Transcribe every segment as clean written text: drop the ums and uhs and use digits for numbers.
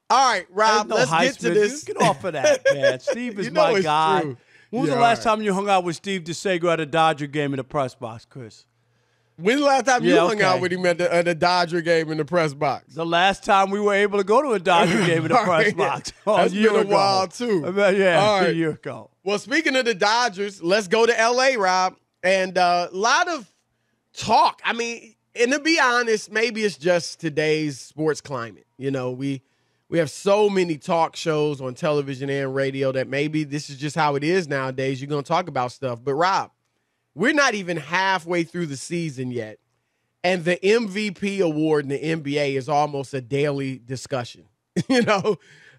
All right, Rob, No let's get to this. Get off of that, man. Steve is my guy. True. When was the last time you hung out with Steve DeSago at a Dodger game in the press box, Chris? When's the last time you hung out with him at the Dodger game in the press box? The last time we were able to go to a Dodger game in the press box. That's been a while, too. Yeah, all right. A year ago. Well, speaking of the Dodgers, let's go to L.A., Rob. And a lot of talk. I mean, and to be honest, maybe it's just today's sports climate. You know, we have so many talk shows on television and radio that maybe this is just how it is nowadays. You're going to talk about stuff. But, Rob, we're not even halfway through the season yet, and the MVP award in the NBA is almost a daily discussion, you know?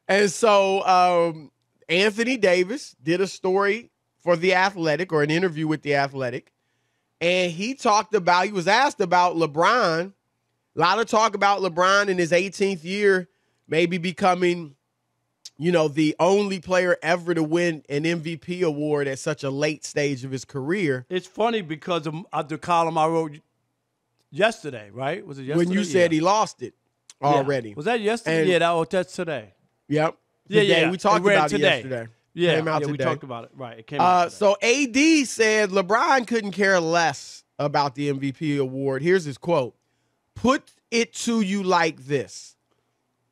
And so Anthony Davis did a story for The Athletic, or an interview with The Athletic, and he was asked about LeBron. A lot of talk about LeBron in his 18th year, maybe becoming, you know, the only player ever to win an MVP award at such a late stage of his career. It's funny because of the column I wrote yesterday, right? Was it yesterday? When you said he lost it already. Yeah. Was that yesterday? And that's today. Yep. Yeah. We talked about it yesterday. Yeah, came out today. We talked about it. Right. It came out today. So AD said LeBron couldn't care less about the MVP award. Here's his quote. "Put it to you like this.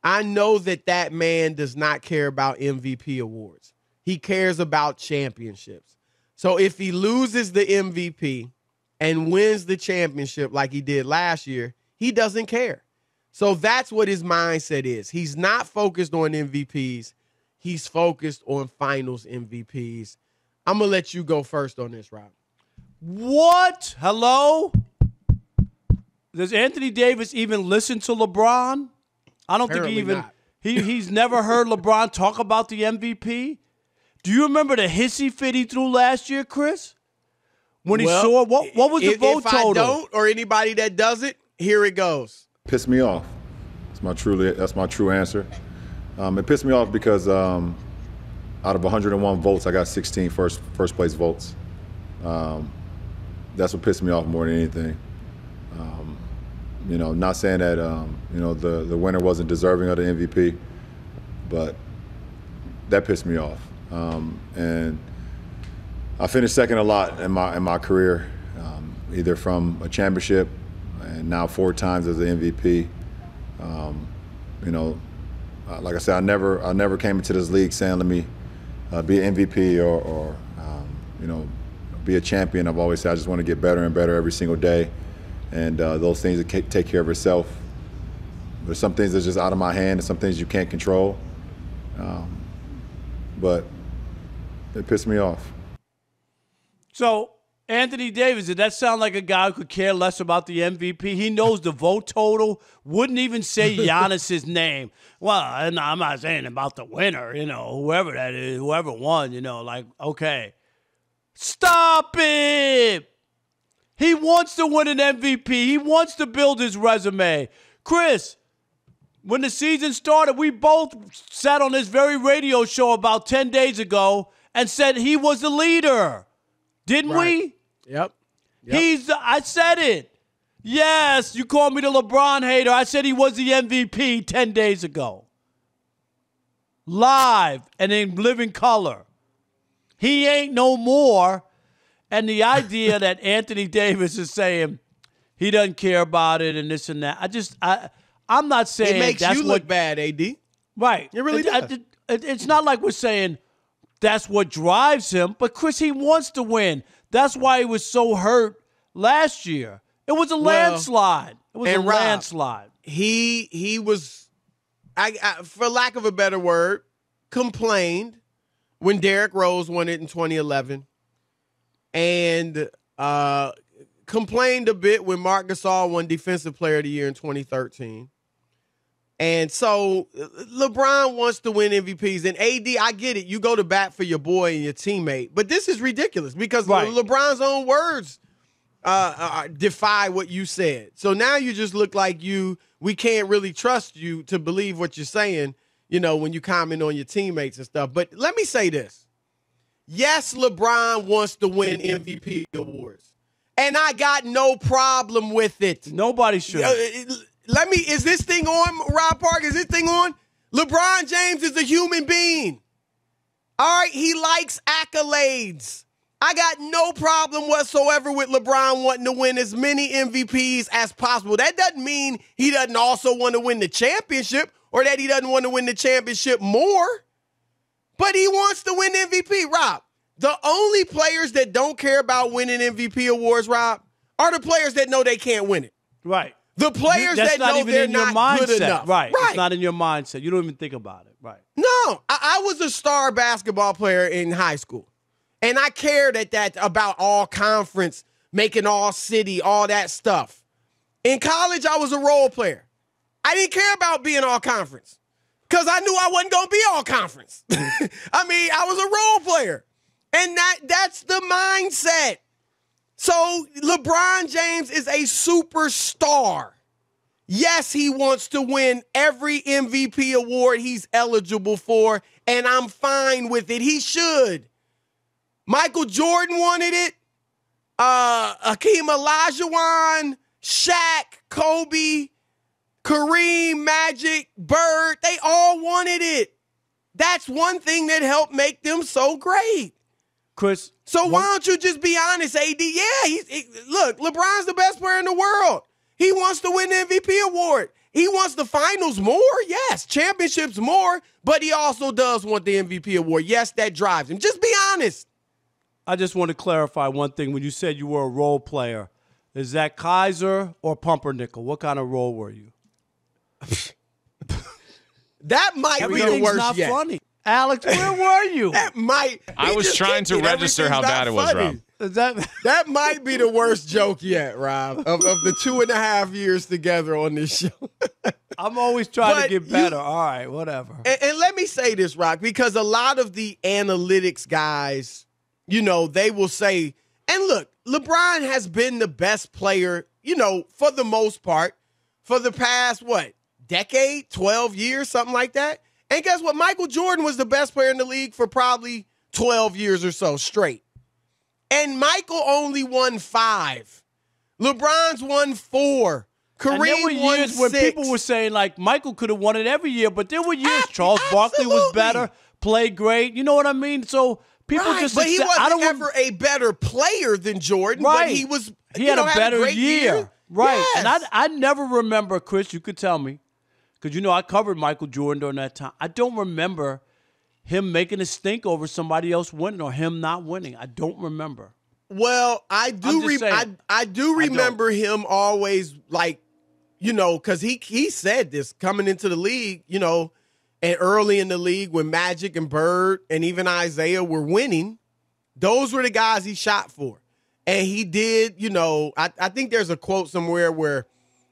I know that man does not care about MVP awards. He cares about championships. So if he loses the MVP and wins the championship like he did last year, he doesn't care. So that's what his mindset is. He's not focused on MVPs. He's focused on finals MVPs. I'm going to let you go first on this, Rob. What? Hello? Does Anthony Davis even listen to LeBron? I don't Apparently think he's never heard LeBron talk about the MVP. Do you remember the hissy fit he threw last year, Chris? When he saw what was the vote total? If I don't, or anybody that does it, here it goes. Pissed me off. That's my true answer. It pissed me off because out of 101 votes, I got 16 first place votes. That's what pissed me off more than anything. You know, not saying that you know, the winner wasn't deserving of the MVP, but that pissed me off. And I finished second a lot in my career, either from a championship and now 4 times as an MVP. You know, like I said, I never came into this league saying let me be an MVP or you know, be a champion. I've always said I just want to get better and better every single day. And those things that take care of itself. There's some things that's just out of my hand and some things you can't control. But it pissed me off. So, Anthony Davis, did that sound like a guy who could care less about the MVP? He knows the vote total, wouldn't even say Giannis's name. Well, I'm not saying about the winner, you know, whoever that is, whoever won, you know, like, okay. Stop it! He wants to win an MVP. He wants to build his resume. Chris, when the season started, we both sat on this very radio show about 10 days ago and said he was the leader. Didn't we? Yep. I said it. Yes, you called me the LeBron hater. I said he was the MVP 10 days ago. Live and in living color. He ain't no more. And the idea that Anthony Davis is saying he doesn't care about it and this and that, I'm not saying it makes that's you look bad, AD. Right. It really does. It's not like we're saying that's what drives him, but Chris, he wants to win. That's why he was so hurt last year. It was a landslide. It was a landslide. He was, for lack of a better word, complained when Derrick Rose won it in 2011. And complained a bit when Marc Gasol won Defensive Player of the Year in 2013. And so LeBron wants to win MVPs. And AD, I get it. You go to bat for your boy and your teammate. But this is ridiculous because LeBron's own words defy what you said. So now you just look like we can't really trust you to believe what you're saying, you know, when you comment on your teammates and stuff. But let me say this. Yes, LeBron wants to win MVP awards. And I got no problem with it. Nobody should. Is this thing on, Rob Parker? Is this thing on? LeBron James is a human being. All right, he likes accolades. I got no problem whatsoever with LeBron wanting to win as many MVPs as possible. That doesn't mean he doesn't also want to win the championship or that he doesn't want to win the championship more. But he wants to win MVP, Rob. The only players that don't care about winning MVP awards, Rob, are the players that know they can't win it. Right. The players that know they're not good enough. Right. It's not in your mindset. You don't even think about it. Right. No. I was a star basketball player in high school. And I cared about all conference, making all city, all that stuff. In college, I was a role player. I didn't care about being all conference because I knew I wasn't going to be all conference. I mean, I was a role player. And that's the mindset. So LeBron James is a superstar. Yes, he wants to win every MVP award he's eligible for, and I'm fine with it. He should. Michael Jordan wanted it. Hakeem Olajuwon, Shaq, Kobe, Kareem, Magic, Bird, they all wanted it. That's one thing that helped make them so great. Chris. So why don't you just be honest, AD? Yeah, look, LeBron's the best player in the world. He wants to win the MVP award. He wants the finals more, yes, championships more, but he also does want the MVP award. Yes, that drives him. Just be honest. I just want to clarify one thing. When you said you were a role player, is that Kaiser or Pumpernickel? What kind of role were you? That might be the worst not yet. Funny. Alex, where were you? I was trying to register how bad it was, Rob. That might be the worst joke yet, Rob, of the 2.5 years together on this show. I'm always trying to get better. All right, whatever. And let me say this, Rock, because a lot of the analytics guys, they will say, and look, LeBron has been the best player, for the most part, for the past, decade, 12 years, something like that. And guess what? Michael Jordan was the best player in the league for probably 12 years or so straight. And Michael only won 5. LeBron's won 4. Kareem won 6. When people were saying, like, Michael could have won it every year, but there were years Charles Barkley was better, played great. You know what I mean? So people just but he wasn't ever a better player than Jordan, but he was he had a better year. Right. Yes. And I never remember, Chris, you could tell me, because I covered Michael Jordan during that time. I don't remember him making a stink over somebody else winning or him not winning. I don't remember. Well, I do remember him always, like, because he said this coming into the league, and early in the league when Magic and Bird and even Isaiah were winning, those were the guys he shot for. And he did, I think there's a quote somewhere where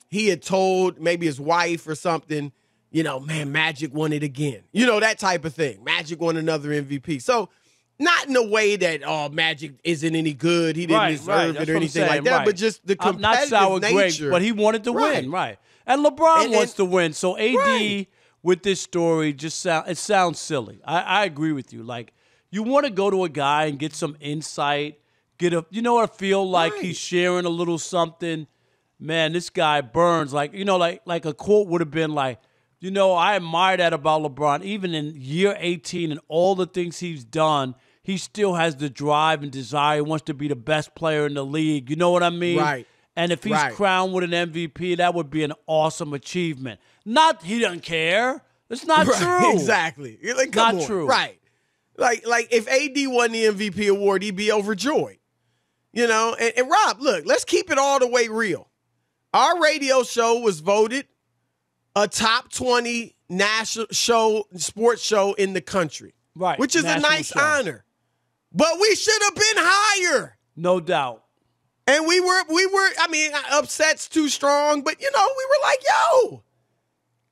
he had told maybe his wife or something, man, Magic won it again. That type of thing. Magic won another MVP. So not in a way that, Magic isn't any good. He didn't deserve it or anything like that. Right. But just the competitive not sour nature. Grapes, but he wanted to win. Right. And LeBron wants to win. So AD with this story it sounds silly. I agree with you. Like, you want to go to a guy and get some insight, I feel like he's sharing a little something. Man, this guy burns. Like, like a quote would have been like, I admire that about LeBron. Even in year 18 and all the things he's done, he still has the drive and desire. He wants to be the best player in the league. You know what I mean? Right. And if he's crowned with an MVP, that would be an awesome achievement. Not he doesn't care. It's not true. Exactly. Like, come on. True. Right. Like if AD won the MVP award, he'd be overjoyed. And Rob, look, let's keep it all the way real. Our radio show was voted a top 20 national sports show in the country. Right. Which is national a nice honor. But we should have been higher. No doubt. And we were, upset's too strong, but we were like, yo,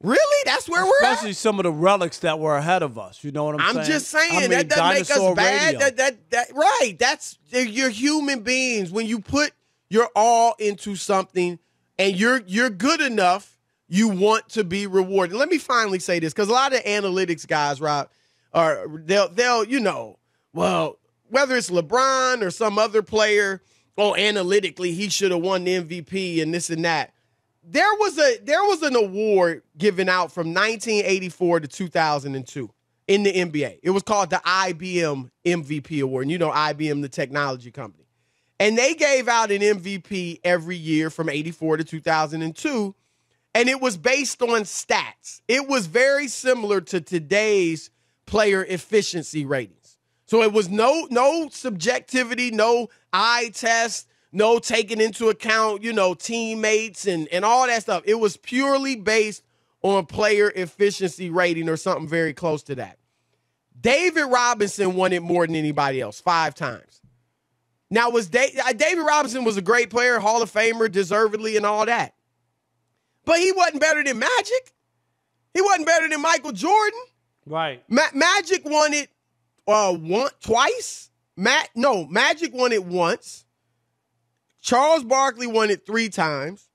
really? That's where we're at? Especially some of the relics that were ahead of us. You know what I'm saying? I'm just saying, that doesn't make us bad. Right. You're human beings. When you put your all into something and you're good enough, you want to be rewarded. Let me finally say this, because a lot of analytics guys, Rob, they'll well, whether it's LeBron or some other player, analytically he should have won the MVP and this and that. there was an award given out from 1984 to 2002 in the NBA. It was called the IBM MVP Award. And you know IBM, the technology company. And they gave out an MVP every year from 84 to 2002. And it was based on stats. It was very similar to today's player efficiency ratings. So it was no subjectivity, no eye test, no taking into account, teammates and all that stuff. It was purely based on player efficiency rating or something very close to that. David Robinson won it more than anybody else, 5 times. Now, David Robinson was a great player, Hall of Famer, deservedly and all that. But he wasn't better than Magic. He wasn't better than Michael Jordan. Right. Magic won it twice. Magic won it once. Charles Barkley won it 3 times.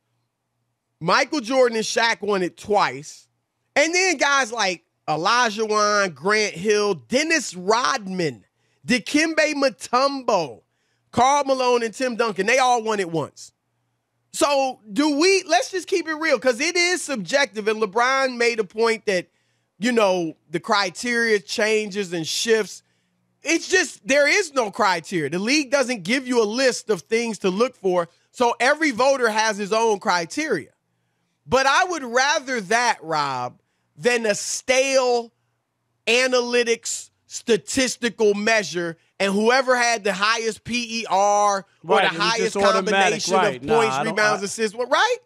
Michael Jordan and Shaq won it twice. And then guys like Olajuwon, Grant Hill, Dennis Rodman, Dikembe Mutombo, Karl Malone, and Tim Duncan, they all won it once. So let's just keep it real, because it is subjective. And LeBron made a point that, the criteria changes and shifts. It's just, there is no criteria. The league doesn't give you a list of things to look for. So every voter has his own criteria. But I would rather that, Rob, than a stale analytics statistical measure and whoever had the highest PER or the highest combination of points, rebounds, assists, right?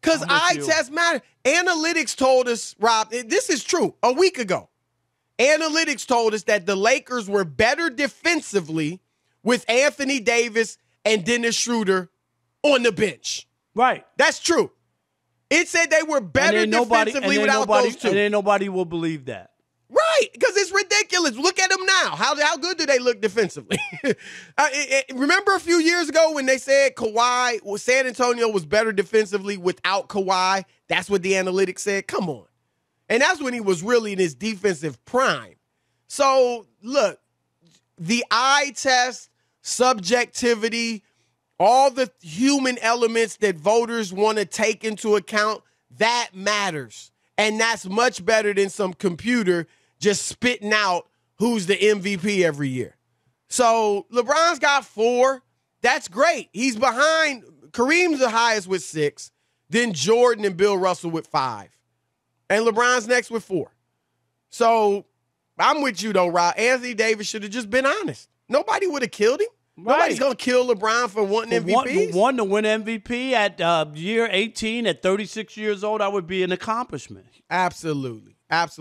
Because eye tests matter. Analytics told us, Rob, this is true, a week ago. Analytics told us that the Lakers were better defensively with Anthony Davis and Dennis Schroeder on the bench. Right. That's true. It said they were better defensively without those two. And then nobody will believe that. Right, because it's ridiculous. Look at them now. How good do they look defensively? Remember a few years ago when they said San Antonio was better defensively without Kawhi? That's what the analytics said. Come on. And that's when he was really in his defensive prime. So, look, the eye test, subjectivity, all the human elements that voters want to take into account, that matters. And that's much better than some computer just spitting out who's the MVP every year. So LeBron's got 4. That's great. He's behind. Kareem's the highest with 6. Then Jordan and Bill Russell with 5. And LeBron's next with 4. So I'm with you, though, Rob. Anthony Davis should have just been honest. Nobody would have killed him. Right. Nobody's going to kill LeBron for wanting MVPs. One to win MVP at year 18, at 36 years old, that would be an accomplishment. Absolutely. Absolutely.